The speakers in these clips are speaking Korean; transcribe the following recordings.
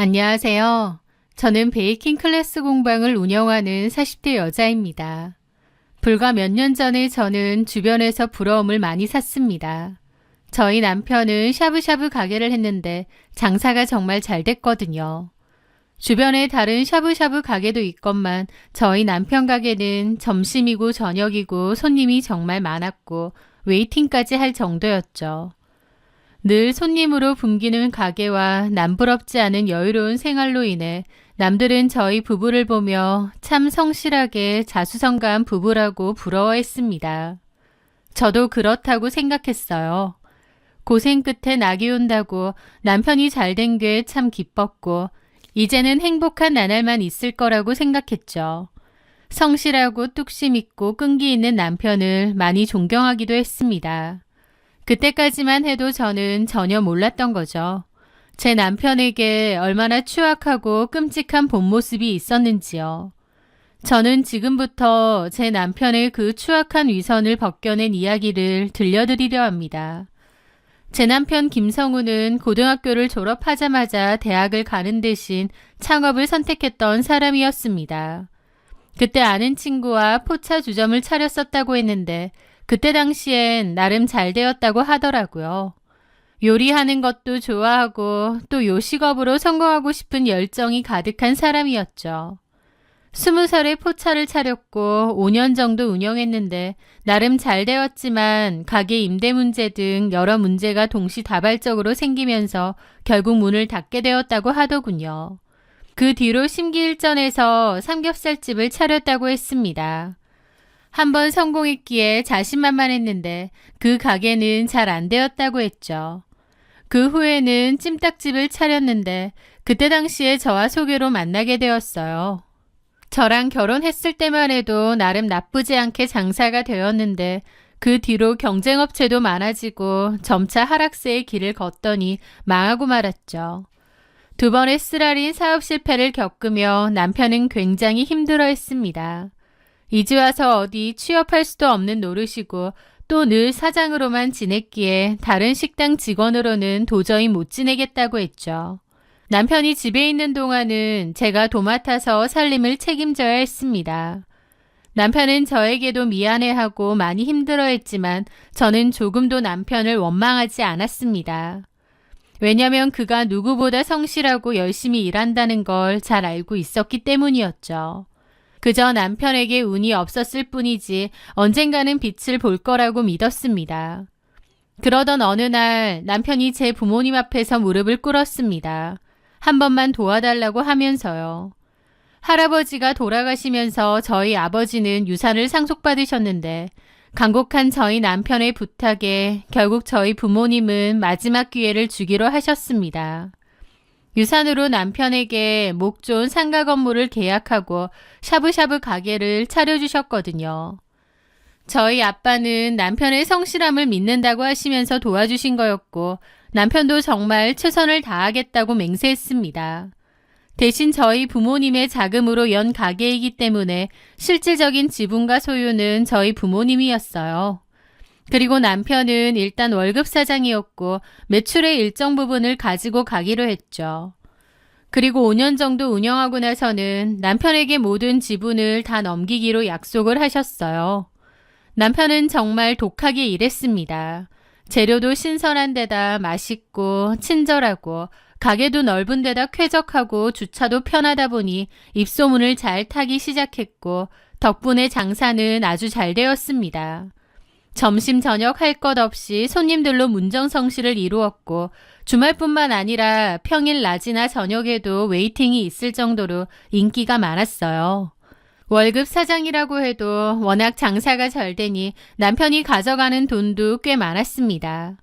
안녕하세요. 저는 베이킹 클래스 공방을 운영하는 40대 여자입니다. 불과 몇 년 전에 저는 주변에서 부러움을 많이 샀습니다. 저희 남편은 샤브샤브 가게를 했는데 장사가 정말 잘 됐거든요. 주변에 다른 샤브샤브 가게도 있건만 저희 남편 가게는 점심이고 저녁이고 손님이 정말 많았고 웨이팅까지 할 정도였죠. 늘 손님으로 붐기는 가게와 남부럽지 않은 여유로운 생활로 인해 남들은 저희 부부를 보며 참 성실하게 자수성가한 부부라고 부러워했습니다. 저도 그렇다고 생각했어요. 고생 끝에 낙이 온다고 남편이 잘된 게 참 기뻤고 이제는 행복한 나날만 있을 거라고 생각했죠. 성실하고 뚝심 있고 끈기 있는 남편을 많이 존경하기도 했습니다. 그때까지만 해도 저는 전혀 몰랐던 거죠. 제 남편에게 얼마나 추악하고 끔찍한 본 모습이 있었는지요. 저는 지금부터 제 남편의 그 추악한 위선을 벗겨낸 이야기를 들려드리려 합니다. 제 남편 김성우는 고등학교를 졸업하자마자 대학을 가는 대신 창업을 선택했던 사람이었습니다. 그때 아는 친구와 포차 주점을 차렸었다고 했는데 그때 당시엔 나름 잘 되었다고 하더라고요. 요리하는 것도 좋아하고 또 요식업으로 성공하고 싶은 열정이 가득한 사람이었죠. 20살에 포차를 차렸고 5년 정도 운영했는데 나름 잘 되었지만 가게 임대 문제 등 여러 문제가 동시다발적으로 생기면서 결국 문을 닫게 되었다고 하더군요. 그 뒤로 심기일전해서 삼겹살집을 차렸다고 했습니다. 한번 성공했기에 자신만만했는데 그 가게는 잘 안 되었다고 했죠. 그 후에는 찜닭집을 차렸는데 그때 당시에 저와 소개로 만나게 되었어요. 저랑 결혼했을 때만 해도 나름 나쁘지 않게 장사가 되었는데 그 뒤로 경쟁업체도 많아지고 점차 하락세의 길을 걷더니 망하고 말았죠. 두 번의 쓰라린 사업 실패를 겪으며 남편은 굉장히 힘들어했습니다. 이제 와서 어디 취업할 수도 없는 노릇이고 또 늘 사장으로만 지냈기에 다른 식당 직원으로는 도저히 못 지내겠다고 했죠. 남편이 집에 있는 동안은 제가 도맡아서 살림을 책임져야 했습니다. 남편은 저에게도 미안해하고 많이 힘들어했지만 저는 조금도 남편을 원망하지 않았습니다. 왜냐면 그가 누구보다 성실하고 열심히 일한다는 걸 잘 알고 있었기 때문이었죠. 그저 남편에게 운이 없었을 뿐이지 언젠가는 빛을 볼 거라고 믿었습니다. 그러던 어느 날 남편이 제 부모님 앞에서 무릎을 꿇었습니다. 한 번만 도와달라고 하면서요. 할아버지가 돌아가시면서 저희 아버지는 유산을 상속받으셨는데 간곡한 저희 남편의 부탁에 결국 저희 부모님은 마지막 기회를 주기로 하셨습니다. 유산으로 남편에게 목 좋은 상가 건물을 계약하고 샤브샤브 가게를 차려주셨거든요. 저희 아빠는 남편의 성실함을 믿는다고 하시면서 도와주신 거였고 남편도 정말 최선을 다하겠다고 맹세했습니다. 대신 저희 부모님의 자금으로 연 가게이기 때문에 실질적인 지분과 소유는 저희 부모님이었어요. 그리고 남편은 일단 월급 사장이었고 매출의 일정 부분을 가지고 가기로 했죠. 그리고 5년 정도 운영하고 나서는 남편에게 모든 지분을 다 넘기기로 약속을 하셨어요. 남편은 정말 독하게 일했습니다. 재료도 신선한 데다 맛있고 친절하고 가게도 넓은 데다 쾌적하고 주차도 편하다 보니 입소문을 잘 타기 시작했고 덕분에 장사는 아주 잘 되었습니다. 점심 저녁 할 것 없이 손님들로 문정성시를 이루었고 주말뿐만 아니라 평일 낮이나 저녁에도 웨이팅이 있을 정도로 인기가 많았어요. 월급 사장이라고 해도 워낙 장사가 잘 되니 남편이 가져가는 돈도 꽤 많았습니다.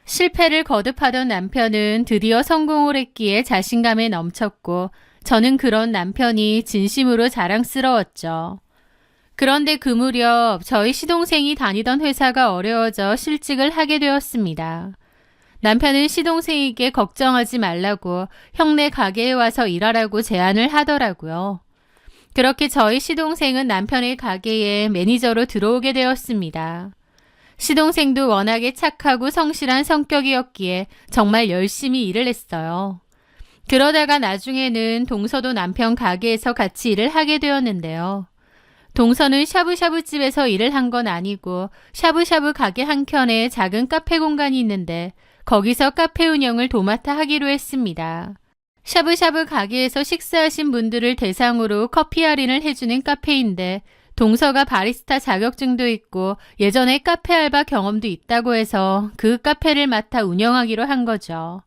실패를 거듭하던 남편은 드디어 성공을 했기에 자신감에 넘쳤고 저는 그런 남편이 진심으로 자랑스러웠죠. 그런데 그 무렵 저희 시동생이 다니던 회사가 어려워져 실직을 하게 되었습니다. 남편은 시동생에게 걱정하지 말라고 형네 가게에 와서 일하라고 제안을 하더라고요. 그렇게 저희 시동생은 남편의 가게에 매니저로 들어오게 되었습니다. 시동생도 워낙에 착하고 성실한 성격이었기에 정말 열심히 일을 했어요. 그러다가 나중에는 동서도 남편 가게에서 같이 일을 하게 되었는데요. 동서는 샤브샤브 집에서 일을 한 건 아니고 샤브샤브 가게 한켠에 작은 카페 공간이 있는데 거기서 카페 운영을 도맡아 하기로 했습니다. 샤브샤브 가게에서 식사하신 분들을 대상으로 커피 할인을 해주는 카페인데 동서가 바리스타 자격증도 있고 예전에 카페 알바 경험도 있다고 해서 그 카페를 맡아 운영하기로 한 거죠.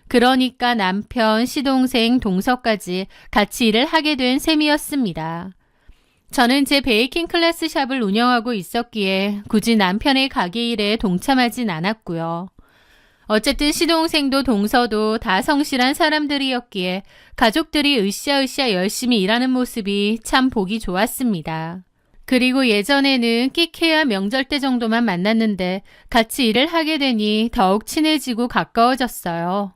그러니까 남편, 시동생, 동서까지 같이 일을 하게 된 셈이었습니다. 저는 제 베이킹 클래스 샵을 운영하고 있었기에 굳이 남편의 가게 일에 동참하진 않았고요. 어쨌든 시동생도 동서도 다 성실한 사람들이었기에 가족들이 으쌰으쌰 열심히 일하는 모습이 참 보기 좋았습니다. 그리고 예전에는 끽해야 명절 때 정도만 만났는데 같이 일을 하게 되니 더욱 친해지고 가까워졌어요.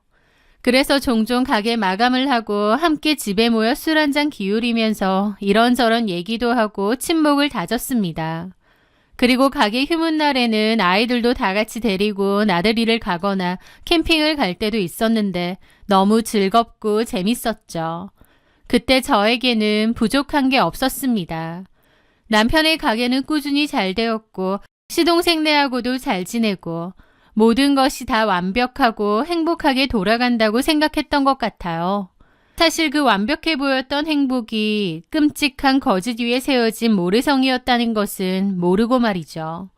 그래서 종종 가게 마감을 하고 함께 집에 모여 술 한잔 기울이면서 이런저런 얘기도 하고 친목을 다졌습니다. 그리고 가게 휴무날에는 아이들도 다 같이 데리고 나들이를 가거나 캠핑을 갈 때도 있었는데 너무 즐겁고 재밌었죠. 그때 저에게는 부족한 게 없었습니다. 남편의 가게는 꾸준히 잘 되었고 시동생네하고도 잘 지내고 모든 것이 다 완벽하고 행복하게 돌아간다고 생각했던 것 같아요. 사실 그 완벽해 보였던 행복이 끔찍한 거짓 위에 세워진 모래성이었다는 것은 모르고 말이죠.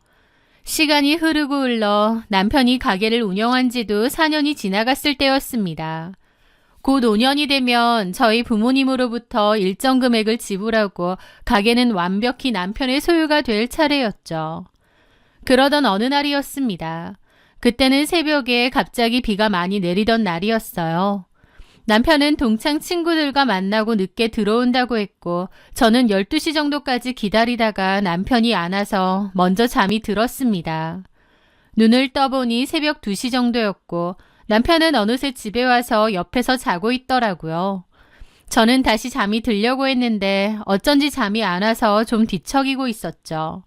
시간이 흐르고 흘러 남편이 가게를 운영한 지도 4년이 지나갔을 때였습니다. 곧 5년이 되면 저희 부모님으로부터 일정 금액을 지불하고 가게는 완벽히 남편의 소유가 될 차례였죠. 그러던 어느 날이었습니다. 그때는 새벽에 갑자기 비가 많이 내리던 날이었어요. 남편은 동창 친구들과 만나고 늦게 들어온다고 했고 저는 12시 정도까지 기다리다가 남편이 안 와서 먼저 잠이 들었습니다. 눈을 떠보니 새벽 2시 정도였고 남편은 어느새 집에 와서 옆에서 자고 있더라고요. 저는 다시 잠이 들려고 했는데 어쩐지 잠이 안 와서 좀 뒤척이고 있었죠.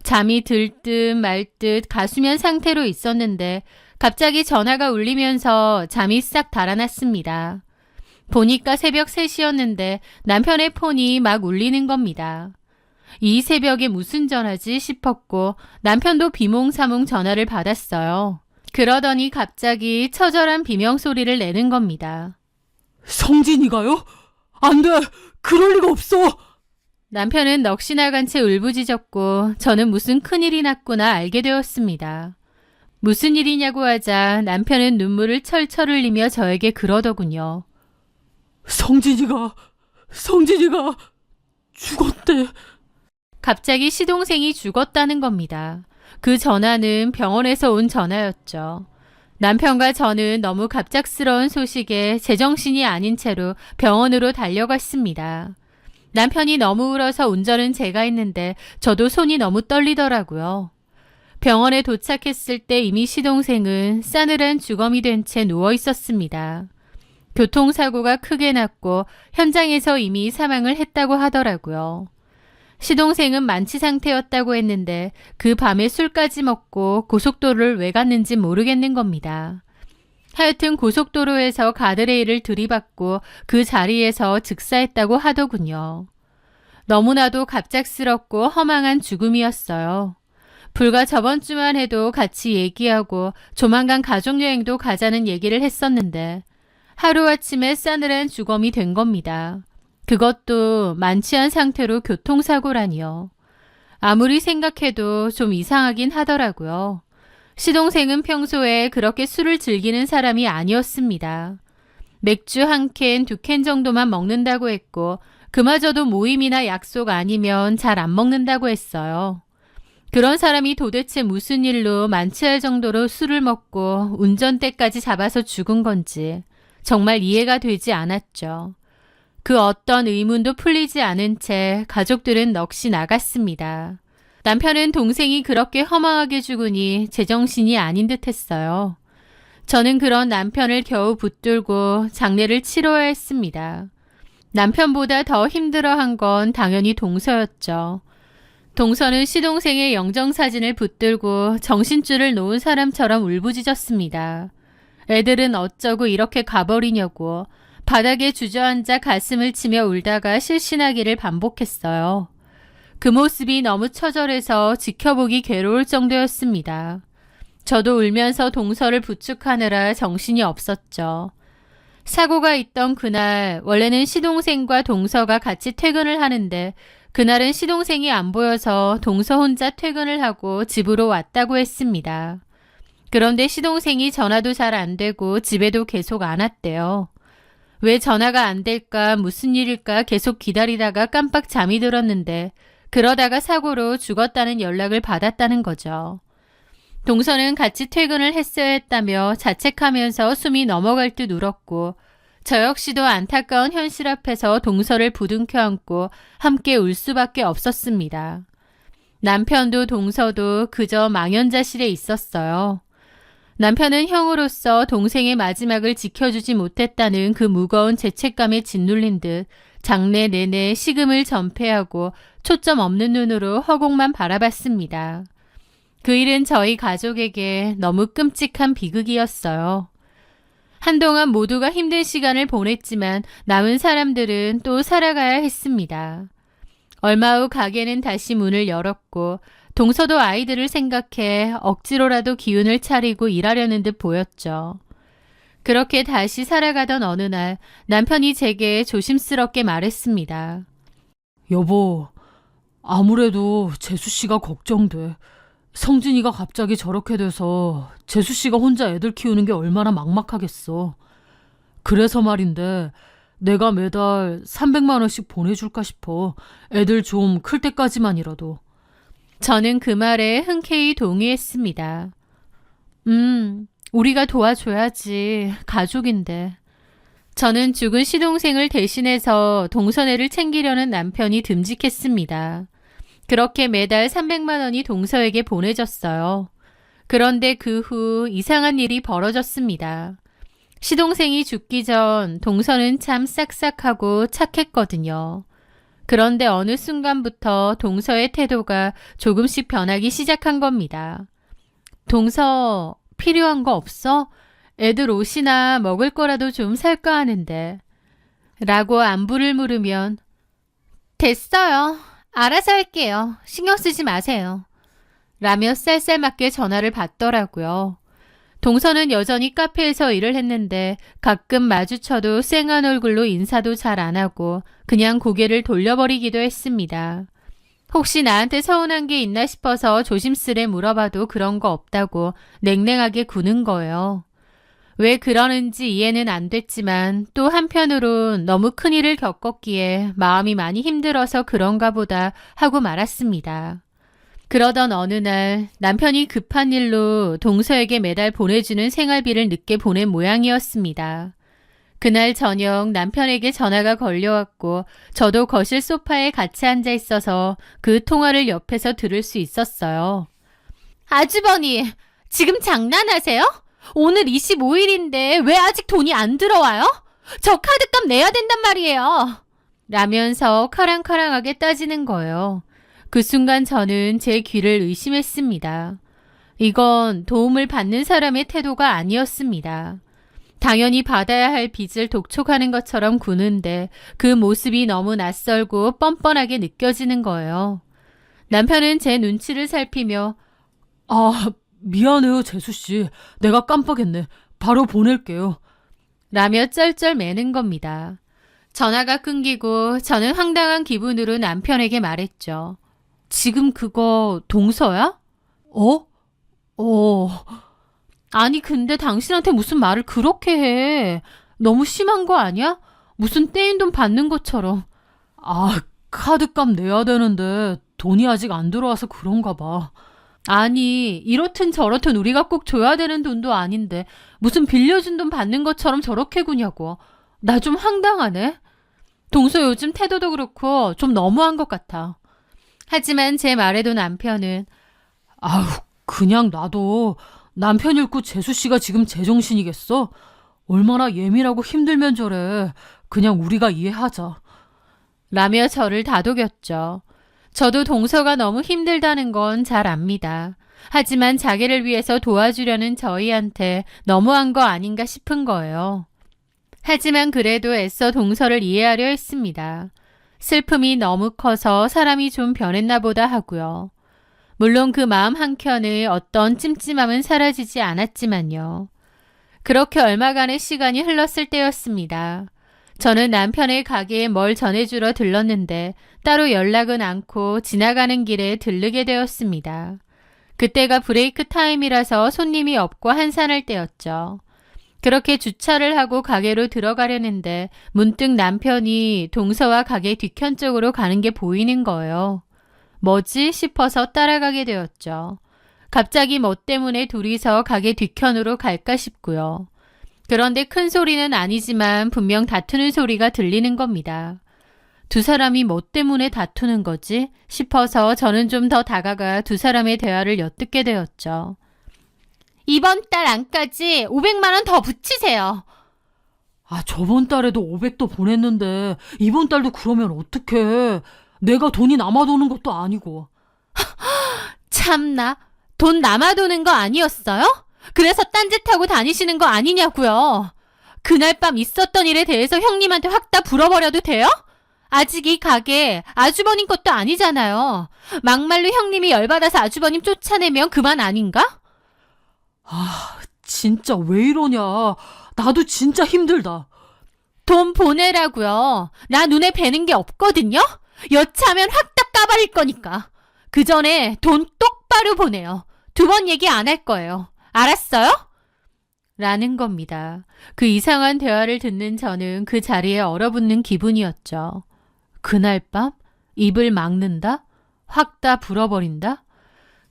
잠이 들 듯 말 듯 가수면 상태로 있었는데 갑자기 전화가 울리면서 잠이 싹 달아났습니다. 보니까 새벽 3시였는데 남편의 폰이 막 울리는 겁니다. 이 새벽에 무슨 전화지 싶었고 남편도 비몽사몽 전화를 받았어요. 그러더니 갑자기 처절한 비명소리를 내는 겁니다. 성진이가요? 안 돼! 그럴 리가 없어! 남편은 넋이 나간 채 울부짖었고 저는 무슨 큰일이 났구나 알게 되었습니다. 무슨 일이냐고 하자 남편은 눈물을 철철 흘리며 저에게 그러더군요. 성진이가 죽었대. 갑자기 시동생이 죽었다는 겁니다. 그 전화는 병원에서 온 전화였죠. 남편과 저는 너무 갑작스러운 소식에 제정신이 아닌 채로 병원으로 달려갔습니다. 남편이 너무 울어서 운전은 제가 했는데 저도 손이 너무 떨리더라고요. 병원에 도착했을 때 이미 시동생은 싸늘한 주검이 된 채 누워 있었습니다. 교통사고가 크게 났고 현장에서 이미 사망을 했다고 하더라고요. 시동생은 만취 상태였다고 했는데 그 밤에 술까지 먹고 고속도로를 왜 갔는지 모르겠는 겁니다. 하여튼 고속도로에서 가드레일을 들이받고 그 자리에서 즉사했다고 하더군요. 너무나도 갑작스럽고 허망한 죽음이었어요. 불과 저번 주만 해도 같이 얘기하고 조만간 가족여행도 가자는 얘기를 했었는데 하루아침에 싸늘한 주검이 된 겁니다. 그것도 만취한 상태로 교통사고라니요. 아무리 생각해도 좀 이상하긴 하더라고요. 시동생은 평소에 그렇게 술을 즐기는 사람이 아니었습니다. 맥주 1캔, 2캔 정도만 먹는다고 했고 그마저도 모임이나 약속 아니면 잘 안 먹는다고 했어요. 그런 사람이 도대체 무슨 일로 만취할 정도로 술을 먹고 운전대까지 잡아서 죽은 건지 정말 이해가 되지 않았죠. 그 어떤 의문도 풀리지 않은 채 가족들은 넋이 나갔습니다. 남편은 동생이 그렇게 허망하게 죽으니 제정신이 아닌 듯 했어요. 저는 그런 남편을 겨우 붙들고 장례를 치러야 했습니다. 남편보다 더 힘들어한 건 당연히 동서였죠. 동서는 시동생의 영정사진을 붙들고 정신줄을 놓은 사람처럼 울부짖었습니다. 애들은 어쩌고 이렇게 가버리냐고 바닥에 주저앉아 가슴을 치며 울다가 실신하기를 반복했어요. 그 모습이 너무 처절해서 지켜보기 괴로울 정도였습니다. 저도 울면서 동서를 부축하느라 정신이 없었죠. 사고가 있던 그날 원래는 시동생과 동서가 같이 퇴근을 하는데 그날은 시동생이 안 보여서 동서 혼자 퇴근을 하고 집으로 왔다고 했습니다. 그런데 시동생이 전화도 잘 안 되고 집에도 계속 안 왔대요. 왜 전화가 안 될까 무슨 일일까 계속 기다리다가 깜빡 잠이 들었는데 그러다가 사고로 죽었다는 연락을 받았다는 거죠. 동서는 같이 퇴근을 했어야 했다며 자책하면서 숨이 넘어갈 듯 울었고 저 역시도 안타까운 현실 앞에서 동서를 부둥켜 안고 함께 울 수밖에 없었습니다. 남편도 동서도 그저 망연자실에 있었어요. 남편은 형으로서 동생의 마지막을 지켜주지 못했다는 그 무거운 죄책감에 짓눌린 듯 장래 내내 식음을 전폐하고 초점 없는 눈으로 허공만 바라봤습니다. 그 일은 저희 가족에게 너무 끔찍한 비극이었어요. 한동안 모두가 힘든 시간을 보냈지만 남은 사람들은 또 살아가야 했습니다. 얼마 후 가게는 다시 문을 열었고 동서도 아이들을 생각해 억지로라도 기운을 차리고 일하려는 듯 보였죠. 그렇게 다시 살아가던 어느 날 남편이 제게 조심스럽게 말했습니다. 여보, 아무래도 재수 씨가 걱정돼. 성진이가 갑자기 저렇게 돼서 재수 씨가 혼자 애들 키우는 게 얼마나 막막하겠어. 그래서 말인데 내가 매달 300만 원씩 보내줄까 싶어. 애들 좀 클 때까지만이라도. 저는 그 말에 흔쾌히 동의했습니다. 우리가 도와줘야지. 가족인데. 저는 죽은 시동생을 대신해서 동서애를 챙기려는 남편이 듬직했습니다. 그렇게 매달 300만 원이 동서에게 보내졌어요. 그런데 그 후 이상한 일이 벌어졌습니다. 시동생이 죽기 전 동서는 참 싹싹하고 착했거든요. 그런데 어느 순간부터 동서의 태도가 조금씩 변하기 시작한 겁니다. 동서, 필요한 거 없어? 애들 옷이나 먹을 거라도 좀 살까 하는데. 라고 안부를 물으면 됐어요. 알아서 할게요. 신경 쓰지 마세요. 라며 쌀쌀맞게 전화를 받더라고요. 동서는 여전히 카페에서 일을 했는데 가끔 마주쳐도 쌩한 얼굴로 인사도 잘 안 하고 그냥 고개를 돌려버리기도 했습니다. 혹시 나한테 서운한 게 있나 싶어서 조심스레 물어봐도 그런 거 없다고 냉랭하게 구는 거예요. 왜 그러는지 이해는 안 됐지만 또 한편으론 너무 큰일을 겪었기에 마음이 많이 힘들어서 그런가 보다 하고 말았습니다. 그러던 어느 날 남편이 급한 일로 동서에게 매달 보내주는 생활비를 늦게 보낸 모양이었습니다. 그날 저녁 남편에게 전화가 걸려왔고 저도 거실 소파에 같이 앉아 있어서 그 통화를 옆에서 들을 수 있었어요. 아주버니, 지금 장난하세요? 오늘 25일인데 왜 아직 돈이 안 들어와요? 저 카드값 내야 된단 말이에요. 라면서 카랑카랑하게 따지는 거예요. 그 순간 저는 제 귀를 의심했습니다. 이건 도움을 받는 사람의 태도가 아니었습니다. 당연히 받아야 할 빚을 독촉하는 것처럼 구는데 그 모습이 너무 낯설고 뻔뻔하게 느껴지는 거예요. 남편은 제 눈치를 살피며 미안해요, 재수씨. 내가 깜빡했네. 바로 보낼게요. 라며 쩔쩔 매는 겁니다. 전화가 끊기고 저는 황당한 기분으로 남편에게 말했죠. 지금 그거 동서야? 아니 근데 당신한테 무슨 말을 그렇게 해. 너무 심한 거 아니야? 무슨 떼인 돈 받는 것처럼. 카드값 내야 되는데 돈이 아직 안 들어와서 그런가 봐. 아니 이렇든 저렇든 우리가 꼭 줘야 되는 돈도 아닌데 무슨 빌려준 돈 받는 것처럼 저렇게 구냐고. 나 좀 황당하네. 동서 요즘 태도도 그렇고 좀 너무한 것 같아. 하지만 제 말에도 남편은 그냥 놔둬. 남편 잃고 재수씨가 지금 제정신이겠어? 얼마나 예민하고 힘들면 저래. 그냥 우리가 이해하자. 라며 저를 다독였죠. 저도 동서가 너무 힘들다는 건 잘 압니다. 하지만 자기를 위해서 도와주려는 저희한테 너무한 거 아닌가 싶은 거예요. 하지만 그래도 애써 동서를 이해하려 했습니다. 슬픔이 너무 커서 사람이 좀 변했나 보다 하고요. 물론 그 마음 한켠의 어떤 찜찜함은 사라지지 않았지만요. 그렇게 얼마간의 시간이 흘렀을 때였습니다. 저는 남편의 가게에 뭘 전해주러 들렀는데 따로 연락은 않고 지나가는 길에 들르게 되었습니다. 그때가 브레이크 타임이라서 손님이 없고 한산할 때였죠. 그렇게 주차를 하고 가게로 들어가려는데 문득 남편이 동서와 가게 뒤편 쪽으로 가는 게 보이는 거예요. 뭐지 싶어서 따라가게 되었죠. 갑자기 뭐 때문에 둘이서 가게 뒤편으로 갈까 싶고요. 그런데 큰 소리는 아니지만 분명 다투는 소리가 들리는 겁니다. 두 사람이 뭐 때문에 다투는 거지 싶어서 저는 좀 더 다가가 두 사람의 대화를 엿듣게 되었죠. 이번 달 안까지 500만 원 더 붙이세요. 아, 저번 달에도 500도 보냈는데 이번 달도 그러면 어떡해. 내가 돈이 남아도는 것도 아니고. 참나, 돈 남아도는 거 아니었어요? 그래서 딴짓하고 다니시는 거 아니냐고요. 그날 밤 있었던 일에 대해서 형님한테 확 다 불어버려도 돼요? 아직 이 가게 아주버님 것도 아니잖아요. 막말로 형님이 열받아서 아주버님 쫓아내면 그만 아닌가? 아, 진짜 왜 이러냐. 나도 진짜 힘들다. 돈 보내라고요. 나 눈에 뵈는 게 없거든요. 여차하면 확 다 까발릴 거니까. 그 전에 돈 똑바로 보내요. 2번 얘기 안 할 거예요. 알았어요? 라는 겁니다. 그 이상한 대화를 듣는 저는 그 자리에 얼어붙는 기분이었죠. 그날 밤? 입을 막는다? 확 다 불어버린다?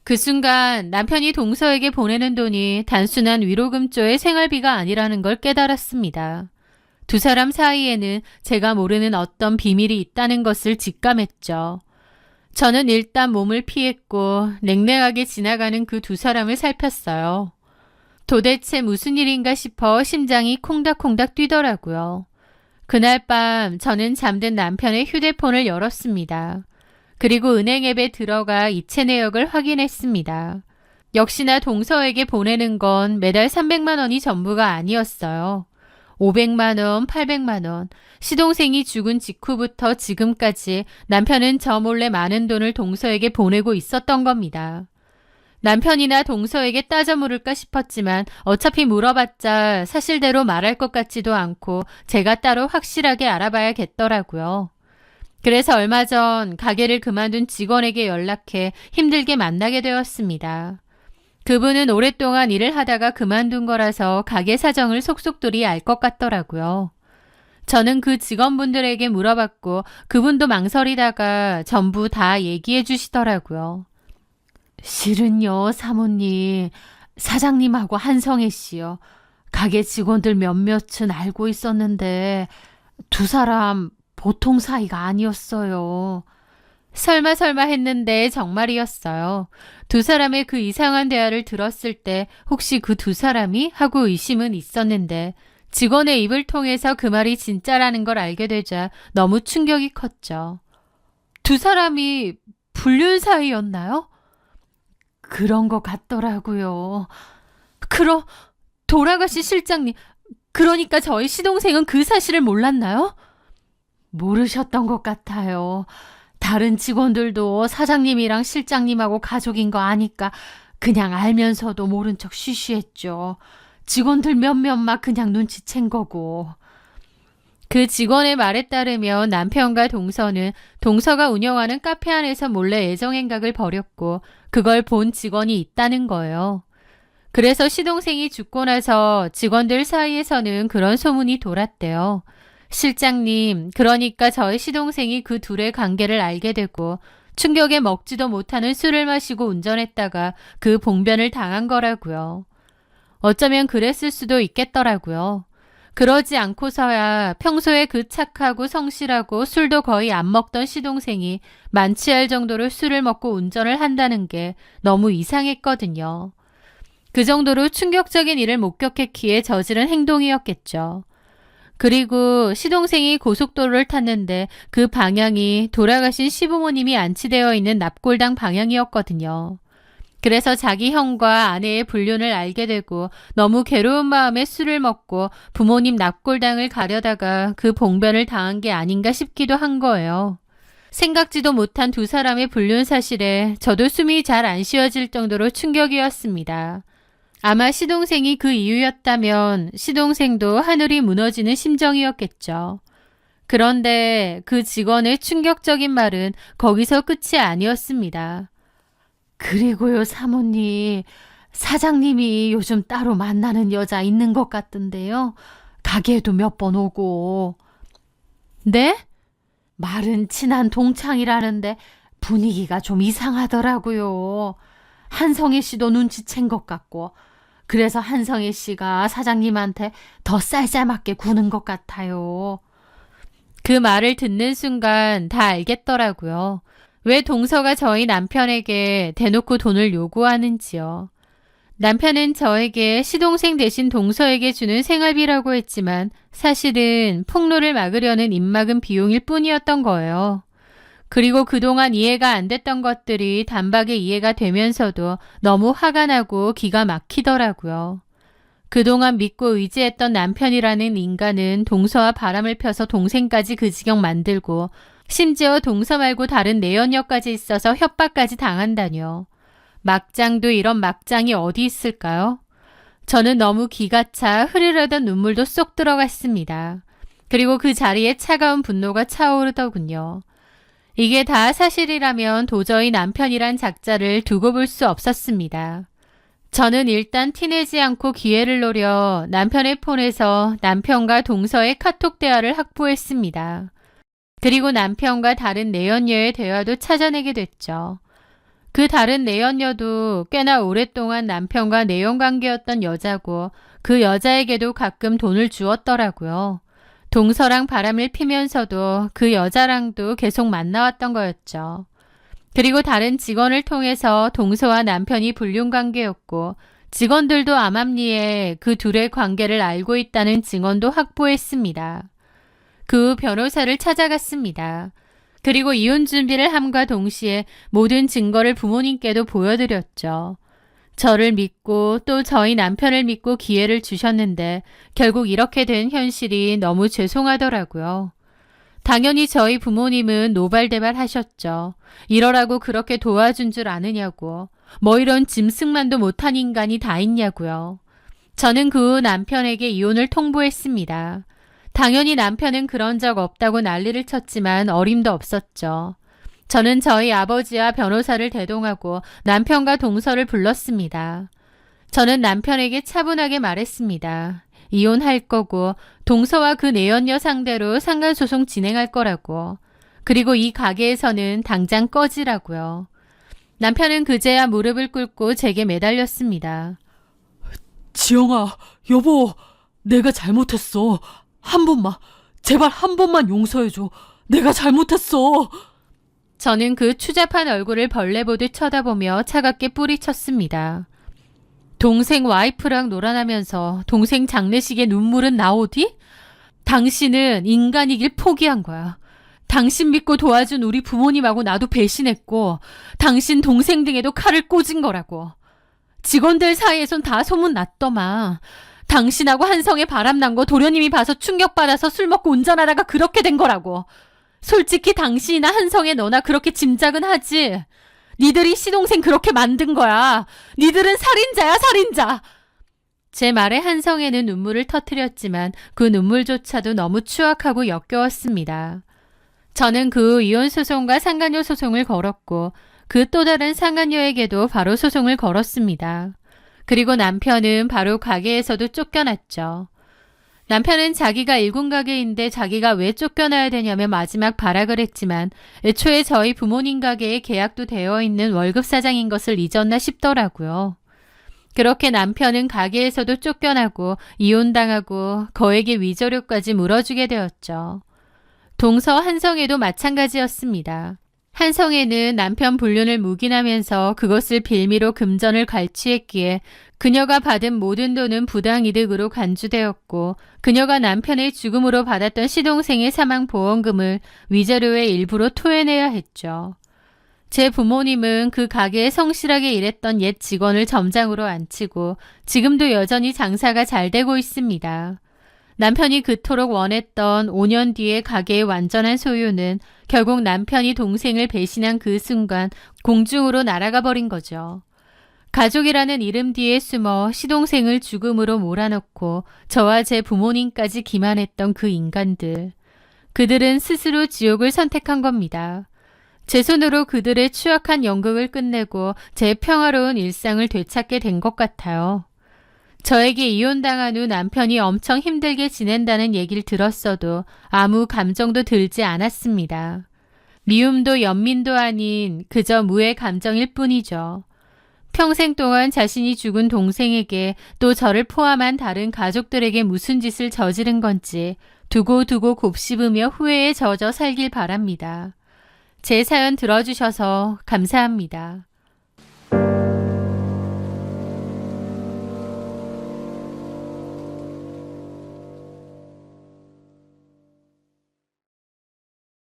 그 순간 남편이 동서에게 보내는 돈이 단순한 위로금조의 생활비가 아니라는 걸 깨달았습니다. 두 사람 사이에는 제가 모르는 어떤 비밀이 있다는 것을 직감했죠. 저는 일단 몸을 피했고 냉랭하게 지나가는 그 두 사람을 살폈어요. 도대체 무슨 일인가 싶어 심장이 콩닥콩닥 뛰더라고요. 그날 밤 저는 잠든 남편의 휴대폰을 열었습니다. 그리고 은행 앱에 들어가 이체 내역을 확인했습니다. 역시나 동서에게 보내는 건 매달 300만 원이 전부가 아니었어요. 500만 원, 800만 원. 시동생이 죽은 직후부터 지금까지 남편은 저 몰래 많은 돈을 동서에게 보내고 있었던 겁니다. 남편이나 동서에게 따져 물을까 싶었지만 어차피 물어봤자 사실대로 말할 것 같지도 않고 제가 따로 확실하게 알아봐야겠더라고요. 그래서 얼마 전 가게를 그만둔 직원에게 연락해 힘들게 만나게 되었습니다. 그분은 오랫동안 일을 하다가 그만둔 거라서 가게 사정을 속속들이 알 것 같더라고요. 저는 그 직원분들에게 물어봤고 그분도 망설이다가 전부 다 얘기해 주시더라고요. 실은요, 사모님, 사장님하고 한성애 씨요. 가게 직원들 몇몇은 알고 있었는데 두 사람 보통 사이가 아니었어요. 설마 했는데 정말이었어요. 두 사람의 그 이상한 대화를 들었을 때 혹시 그 두 사람이 하고 의심은 있었는데 직원의 입을 통해서 그 말이 진짜라는 걸 알게 되자 너무 충격이 컸죠. 두 사람이 불륜 사이였나요? 그런 것 같더라고요. 돌아가신 실장님, 그러니까 저희 시동생은 그 사실을 몰랐나요? 모르셨던 것 같아요. 다른 직원들도 사장님이랑 실장님하고 가족인 거 아니까 그냥 알면서도 모른 척 쉬쉬했죠. 직원들 몇몇만 그냥 눈치챈 거고. 그 직원의 말에 따르면 남편과 동서는 동서가 운영하는 카페 안에서 몰래 애정행각을 벌였고 그걸 본 직원이 있다는 거예요. 그래서 시동생이 죽고 나서 직원들 사이에서는 그런 소문이 돌았대요. 실장님, 그러니까 저희 시동생이 그 둘의 관계를 알게 되고 충격에 먹지도 못하는 술을 마시고 운전했다가 그 봉변을 당한 거라고요. 어쩌면 그랬을 수도 있겠더라고요. 그러지 않고서야 평소에 그 착하고 성실하고 술도 거의 안 먹던 시동생이 만취할 정도로 술을 먹고 운전을 한다는 게 너무 이상했거든요. 그 정도로 충격적인 일을 목격했기에 저지른 행동이었겠죠. 그리고 시동생이 고속도로를 탔는데 그 방향이 돌아가신 시부모님이 안치되어 있는 납골당 방향이었거든요. 그래서 자기 형과 아내의 불륜을 알게 되고 너무 괴로운 마음에 술을 먹고 부모님 납골당을 가려다가 그 봉변을 당한 게 아닌가 싶기도 한 거예요. 생각지도 못한 두 사람의 불륜 사실에 저도 숨이 잘 안 쉬어질 정도로 충격이었습니다. 아마 시동생이 그 이유였다면 시동생도 하늘이 무너지는 심정이었겠죠. 그런데 그 직원의 충격적인 말은 거기서 끝이 아니었습니다. 그리고요, 사모님, 사장님이 요즘 따로 만나는 여자 있는 것 같던데요. 가게에도 몇 번 오고. 네? 말은 친한 동창이라는데 분위기가 좀 이상하더라고요. 한성애 씨도 눈치챈 것 같고, 그래서 한성애 씨가 사장님한테 더 쌀쌀맞게 구는 것 같아요. 그 말을 듣는 순간 다 알겠더라고요. 왜 동서가 저희 남편에게 대놓고 돈을 요구하는지요. 남편은 저에게 시동생 대신 동서에게 주는 생활비라고 했지만 사실은 폭로를 막으려는 입막은 비용일 뿐이었던 거예요. 그리고 그동안 이해가 안 됐던 것들이 단박에 이해가 되면서도 너무 화가 나고 기가 막히더라고요. 그동안 믿고 의지했던 남편이라는 인간은 동서와 바람을 펴서 동생까지 그 지경 만들고 심지어 동서 말고 다른 내연녀까지 있어서 협박까지 당한다뇨. 막장도 이런 막장이 어디 있을까요? 저는 너무 기가 차 흐르르던 눈물도 쏙 들어갔습니다. 그리고 그 자리에 차가운 분노가 차오르더군요. 이게 다 사실이라면 도저히 남편이란 작자를 두고 볼 수 없었습니다. 저는 일단 티내지 않고 기회를 노려 남편의 폰에서 남편과 동서의 카톡 대화를 확보했습니다. 그리고 남편과 다른 내연녀의 대화도 찾아내게 됐죠. 그 다른 내연녀도 꽤나 오랫동안 남편과 내연관계였던 여자고 그 여자에게도 가끔 돈을 주었더라고요. 동서랑 바람을 피면서도 그 여자랑도 계속 만나왔던 거였죠. 그리고 다른 직원을 통해서 동서와 남편이 불륜관계였고 직원들도 암암리에 그 둘의 관계를 알고 있다는 증언도 확보했습니다. 그 후 변호사를 찾아갔습니다. 그리고 이혼 준비를 함과 동시에 모든 증거를 부모님께도 보여드렸죠. 저를 믿고 또 저희 남편을 믿고 기회를 주셨는데 결국 이렇게 된 현실이 너무 죄송하더라고요. 당연히 저희 부모님은 노발대발 하셨죠. 이러라고 그렇게 도와준 줄 아느냐고. 뭐 이런 짐승만도 못한 인간이 다 있냐고요. 저는 그 후 남편에게 이혼을 통보했습니다. 당연히 남편은 그런 적 없다고 난리를 쳤지만 어림도 없었죠. 저는 저희 아버지와 변호사를 대동하고 남편과 동서를 불렀습니다. 저는 남편에게 차분하게 말했습니다. 이혼할 거고 동서와 그 내연녀 상대로 상간소송 진행할 거라고. 그리고 이 가게에서는 당장 꺼지라고요. 남편은 그제야 무릎을 꿇고 제게 매달렸습니다. 지영아, 여보, 내가 잘못했어. 한 번만, 제발 한 번만 용서해줘. 내가 잘못했어. 저는 그 추잡한 얼굴을 벌레 보듯 쳐다보며 차갑게 뿌리쳤습니다. 동생 와이프랑 놀아나면서 동생 장례식에 눈물은 나오디? 당신은 인간이길 포기한 거야. 당신 믿고 도와준 우리 부모님하고 나도 배신했고 당신 동생 등에도 칼을 꽂은 거라고. 직원들 사이에선 다 소문났더만. 당신하고 한성에 바람난 거 도련님이 봐서 충격받아서 술 먹고 운전하다가 그렇게 된 거라고. 솔직히 당신이나 한성에 너나 그렇게 짐작은 하지. 니들이 시동생 그렇게 만든 거야. 니들은 살인자야, 살인자. 제 말에 한성에는 눈물을 터뜨렸지만 그 눈물조차도 너무 추악하고 역겨웠습니다. 저는 그 후 이혼소송과 상간녀 소송을 걸었고 그 또 다른 상간녀에게도 바로 소송을 걸었습니다. 그리고 남편은 바로 가게에서도 쫓겨났죠. 남편은 자기가 일군 가게인데 자기가 왜 쫓겨나야 되냐며 마지막 발악을 했지만 애초에 저희 부모님 가게에 계약도 되어 있는 월급 사장인 것을 잊었나 싶더라고요. 그렇게 남편은 가게에서도 쫓겨나고 이혼당하고 거액의 위조료까지 물어주게 되었죠. 동서 한성에도 마찬가지였습니다. 한성에는 남편 불륜을 묵인하면서 그것을 빌미로 금전을 갈취했기에 그녀가 받은 모든 돈은 부당이득으로 간주되었고 그녀가 남편의 죽음으로 받았던 시동생의 사망보험금을 위자료의 일부로 토해내야 했죠. 제 부모님은 그 가게에 성실하게 일했던 옛 직원을 점장으로 앉히고 지금도 여전히 장사가 잘 되고 있습니다. 남편이 그토록 원했던 5년 뒤의 가게의 완전한 소유는 결국 남편이 동생을 배신한 그 순간 공중으로 날아가 버린 거죠. 가족이라는 이름 뒤에 숨어 시동생을 죽음으로 몰아넣고 저와 제 부모님까지 기만했던 그 인간들. 그들은 스스로 지옥을 선택한 겁니다. 제 손으로 그들의 추악한 연극을 끝내고 제 평화로운 일상을 되찾게 된 것 같아요. 저에게 이혼당한 후 남편이 엄청 힘들게 지낸다는 얘기를 들었어도 아무 감정도 들지 않았습니다. 미움도 연민도 아닌 그저 무의 감정일 뿐이죠. 평생 동안 자신이 죽은 동생에게 또 저를 포함한 다른 가족들에게 무슨 짓을 저지른 건지 두고두고 곱씹으며 후회에 젖어 살길 바랍니다. 제 사연 들어주셔서 감사합니다.